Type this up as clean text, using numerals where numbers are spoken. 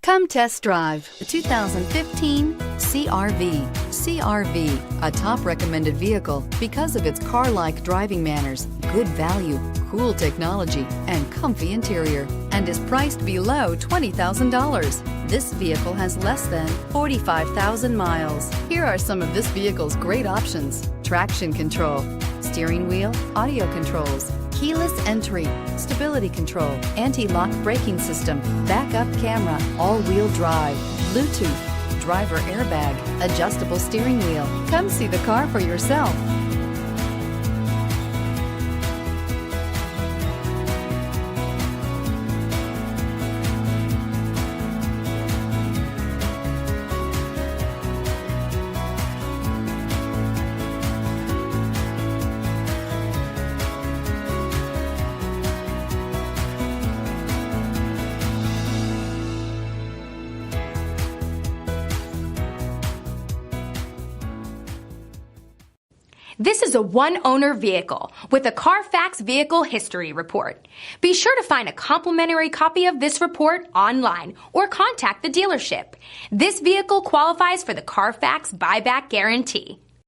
Come test drive the 2015 CR-V. CR-V, a top recommended vehicle because of its car-like driving manners, good value, cool technology, and comfy interior, and is priced below $20,000. This vehicle has less than 45,000 miles. Here are some of this vehicle's great options: traction control, steering wheel audio controls, keyless entry, stability control, anti-lock braking system, backup camera, all-wheel drive, Bluetooth, driver airbag, adjustable steering wheel. Come see the car for yourself. This is a one-owner vehicle with a Carfax Vehicle History Report. Be sure to find a complimentary copy of this report online or contact the dealership. This vehicle qualifies for the Carfax Buyback Guarantee.